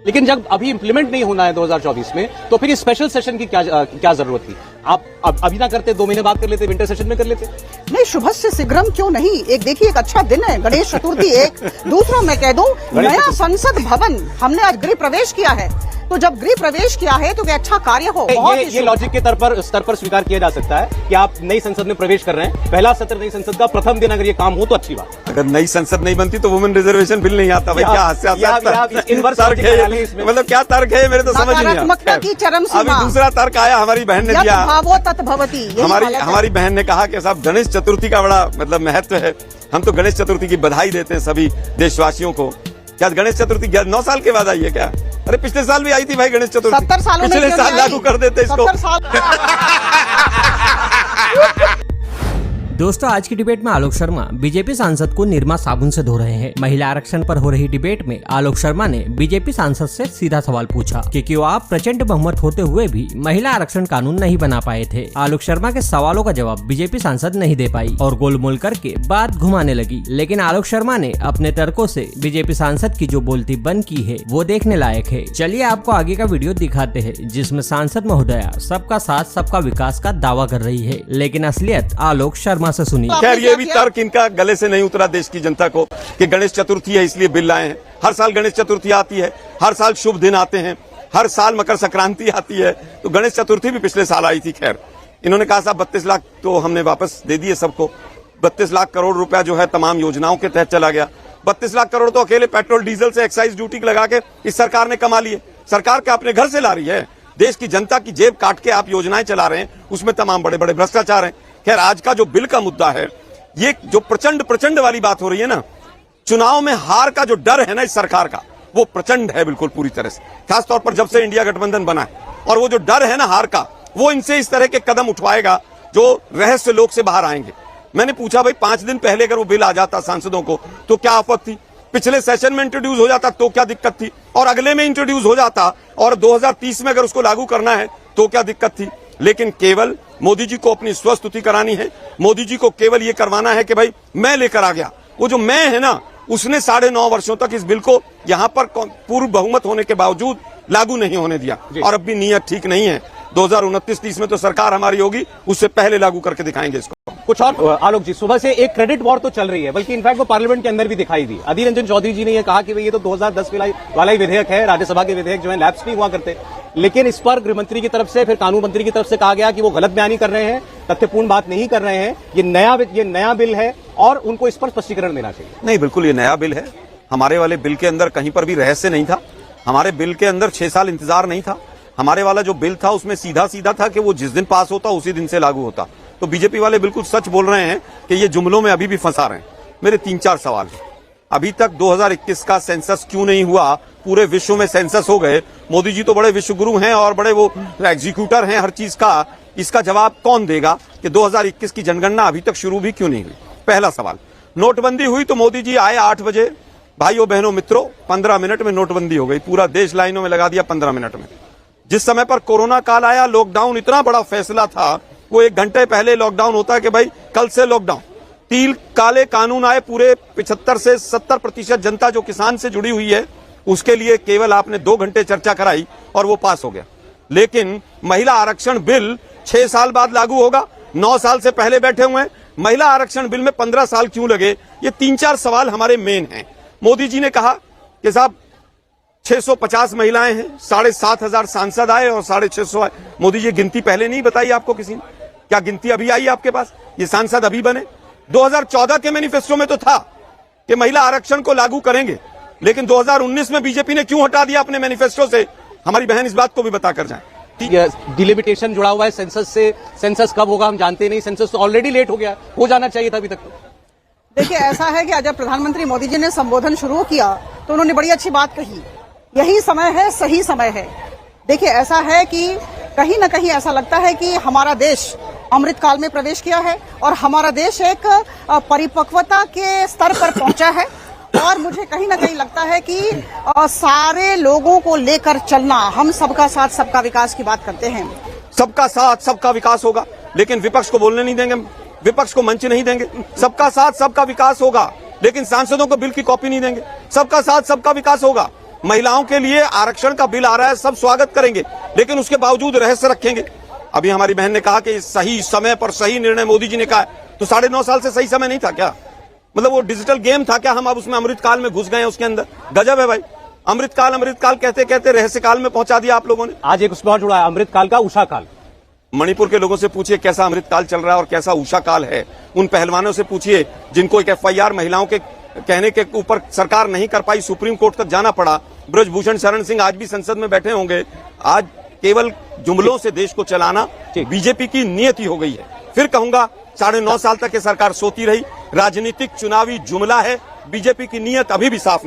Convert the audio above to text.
लेकिन जब अभी इंप्लीमेंट नहीं होना है 2024 में, तो फिर इस स्पेशल सेशन की क्या जरूरत थी? आप अभी ना करते, 2 महीने बाद कर लेते, विंटर सेशन में कर लेते। नहीं, शुभस्य शीघ्रम क्यों नहीं। एक देखिए, एक अच्छा दिन है गणेश चतुर्थी। एक दूसरा मैं कह दूं, नया संसद भवन हमने आज गृह प्रवेश किया है। तो जब गृह प्रवेश किया है तो क्या अच्छा कार्य हो। ये लॉजिक के स्तर पर स्वीकार किया जा सकता है कि आप नई संसद में प्रवेश कर रहे हैं। पहला सत्र नई संसद का, प्रथम दिन अगर ये काम हो तो अच्छी बात। अगर नई संसद नहीं बनती तो वुमेन रिजर्वेशन बिल नहीं आता। भाई क्या मतलब क्या तर्क है, मेरे तो समझ नहीं आता। की चरम सीमा। अभी दूसरा तर्क आया, हमारी बहन ने दिया, हमारी बहन ने कहा कि साहब गणेश चतुर्थी का बड़ा मतलब महत्व है। हम तो गणेश चतुर्थी की बधाई देते हैं सभी देशवासियों को। क्या गणेश चतुर्थी 9 साल के बाद आई है क्या? अरे पिछले साल भी आई थी भाई गणेश चतुर्थी। 70 सालों में पिछले साल लागू कर देते इसको। 70 साल। दोस्तों, आज की डिबेट में आलोक शर्मा बीजेपी सांसद को निरमा साबुन से धो रहे हैं। महिला आरक्षण पर हो रही डिबेट में आलोक शर्मा ने बीजेपी सांसद से सीधा सवाल पूछा कि क्यों आप प्रचंड बहुमत होते हुए भी महिला आरक्षण कानून नहीं बना पाए थे। आलोक शर्मा के सवालों का जवाब बीजेपी सांसद नहीं दे पाई और गोलमोल करके बात घुमाने लगी। लेकिन आलोक शर्मा ने अपने तर्कों से बीजेपी सांसद की जो बोलती बंद की है वो देखने लायक है। चलिए आपको आगे का वीडियो दिखाते हैं, जिसमें सांसद महोदया सबका साथ सबका विकास का दावा कर रही है, लेकिन असलियत आलोक शर्मा से सुनी। खैर ये भी तर्क इनका गले से नहीं उतरा देश की जनता को कि गणेश चतुर्थी है इसलिए बिल लाए हैं। हर साल गणेश चतुर्थी आती है, हर साल शुभ दिन आते हैं, हर साल मकर संक्रांति आती है, तो गणेश चतुर्थी भी पिछले साल आई थी। खैर इन्होंने कहा साहब 32 लाख तो हमने वापस दे दिए सबको। 32 लाख करोड़ रुपया जो है तमाम योजनाओं के तहत चला गया। 32 लाख करोड़ तो अकेले पेट्रोल डीजल से एक्साइज ड्यूटी लगा के इस सरकार ने कमा लिए। सरकार क्या अपने घर से ला रही है? देश की जनता की जेब काट के आप योजनाएं चला रहे हैं, उसमें तमाम बड़े बड़े भ्रष्टाचार हैं। खैर आज का जो बिल का मुद्दा है, ये जो प्रचंड वाली बात हो रही है ना, चुनाव में हार का जो डर है ना इस सरकार का, वो प्रचंड है बिल्कुल पूरी तरह से। खासतौर पर जब से इंडिया गठबंधन बना है, और वो जो डर है ना हार का, वो इनसे इस तरह के कदम उठवाएगा जो रहस्य लोक से बाहर आएंगे। मैंने पूछा भाई 5 दिन पहले अगर वो बिल आ जाता सांसदों को तो क्या आफत थी? पिछले सेशन में इंट्रोड्यूस हो जाता तो क्या दिक्कत थी? और अगले में इंट्रोड्यूस हो जाता और 2030 में अगर उसको लागू करना है तो क्या दिक्कत थी? लेकिन केवल मोदी जी को अपनी स्वस्तुति करानी है। मोदी जी को केवल ये करवाना है कि भाई मैं लेकर आ गया। वो जो मैं है ना, उसने 9.5 वर्षों तक इस बिल को यहाँ पर पूर्ण बहुमत होने के बावजूद लागू नहीं होने दिया। और अब भी नीयत ठीक नहीं है। 2029-30 में तो सरकार हमारी होगी, उससे पहले लागू करके दिखाएंगे इसको। कुछ और आलोक जी, सुबह से एक क्रेडिट वॉर तो चल रही है, बल्कि इनफैक्ट वो पार्लियामेंट के अंदर भी दिखाई दी। अधीर रंजन चौधरी जी ने यह कहा कि भाई ये तो 2010 वाला ही विधेयक है, राज्यसभा के विधेयक जो है लैप्स नहीं हुआ करते। लेकिन इस पर गृह मंत्री की तरफ से, फिर कानून मंत्री की तरफ से कहा गया कि वो गलत बयानी कर रहे हैं, तथ्यपूर्ण बात नहीं कर रहे हैं, ये नया बिल है और उनको इस पर स्पष्टीकरण देना चाहिए। नहीं, बिल्कुल ये नया बिल है। हमारे वाले बिल के अंदर कहीं पर भी रहस्य नहीं था। हमारे बिल के अंदर 6 साल इंतजार नहीं था। हमारे वाला जो बिल था उसमें सीधा था कि वो जिस दिन पास होता उसी दिन से लागू होता। तो बीजेपी वाले बिल्कुल सच बोल रहे हैं कि ये जुमलों में अभी भी फंसा रहे हैं। मेरे 3-4 सवाल हैं। अभी तक 2021 का सेंसस क्यों नहीं हुआ? पूरे विश्व में सेंसस हो गए। मोदी जी तो बड़े विश्वगुरु हैं और बड़े वो एग्जीक्यूटर हैं हर चीज का। इसका जवाब कौन देगा कि 2021 की जनगणना अभी तक शुरू भी क्यों नहीं हुई? पहला सवाल। नोटबंदी हुई तो मोदी जी आए 8 बजे। भाइयों बहनों मित्रों, 15 मिनट में नोटबंदी हो गई। पूरा देश लाइनों में लगा दिया 15 मिनट में। जिस समय पर कोरोना काल आया, लॉकडाउन इतना बड़ा फैसला था, वो 1 घंटे पहले लॉकडाउन होता है कि भाई कल से लॉकडाउन। 3 काले कानून आए। पूरे 75 से 70% जनता जो किसान से जुड़ी हुई है, उसके लिए केवल आपने 2 घंटे चर्चा कराई और वो पास हो गया। लेकिन महिला आरक्षण बिल 6 साल बाद लागू होगा। 9 साल से पहले बैठे हुए हैं। महिला आरक्षण बिल में 15 साल क्यों लगे? ये 3-4 सवाल हमारे मेन हैं। मोदी जी ने कहा कि साहब 650 महिलाएं हैं, 7,500 सांसद आए और 650 आए। मोदी जी गिनती पहले नहीं बताई आपको किसी ने? क्या गिनती अभी आई आपके पास? ये सांसद अभी बने? 2014 के मैनिफेस्टो में तो था कि महिला आरक्षण को लागू करेंगे, लेकिन 2019 में बीजेपी ने क्यों हटा दिया अपने मैनिफेस्टो से? हमारी बहन इस बात को भी बताकर जाए। डिलिमिटेशन जुड़ा हुआ है सेंसस से। सेंसस कब होगा हम जानते नहीं। सेंसस तो ऑलरेडी लेट हो गया, हो जाना चाहिए था अभी तक। देखिए ऐसा है कि जब प्रधानमंत्री मोदी जी ने संबोधन शुरू किया तो उन्होंने बड़ी अच्छी बात कही, यही समय है, सही समय है। देखिए ऐसा है कि कहीं ना कहीं ऐसा लगता है कि हमारा देश अमृत काल में प्रवेश किया है और हमारा देश एक परिपक्वता के स्तर पर पहुंचा है। और मुझे कहीं ना कहीं लगता है कि सारे लोगों को लेकर चलना, हम सबका साथ सबका विकास की बात करते हैं। सबका साथ सबका विकास होगा, लेकिन विपक्ष को बोलने नहीं देंगे, विपक्ष को मंच नहीं देंगे। सबका साथ सबका विकास होगा, लेकिन सांसदों को बिल की कॉपी नहीं देंगे। सबका साथ सबका विकास होगा, महिलाओं के लिए आरक्षण का बिल आ रहा है, सब स्वागत करेंगे, लेकिन उसके बावजूद रहस्य रखेंगे। अभी हमारी बहन ने कहा कि सही समय पर सही निर्णय मोदी जी ने कहा, तो 9.5 साल से सही समय नहीं था क्या? मतलब वो डिजिटल गेम था क्या? हम अब उसमें अमृतकाल में घुस गए हैं उसके अंदर। गजब है भाई, अमृतकाल कहते कहते रहस्य काल में पहुंचा दिया आप लोगों ने। आज एक उसमें और जुड़ा है, अमृतकाल का उषा काल। मणिपुर के लोगों से पूछिए कैसा अमृतकाल चल रहा है और कैसा उषा काल है। उन पहलवानों से पूछिए जिनको एक FIR महिलाओं के कहने के ऊपर सरकार नहीं कर पाई, सुप्रीम कोर्ट तक जाना पड़ा। ब्रजभूषण शरण सिंह आज भी संसद में बैठे होंगे। आज केवल जुमलों से देश को चलाना बीजेपी की नियति हो गई है। फिर कहूंगा 9.5 साल तक ये सरकार सोती रही, राजनीतिक चुनावी जुमला है। बीजेपी की नियत अभी भी साफ नहीं।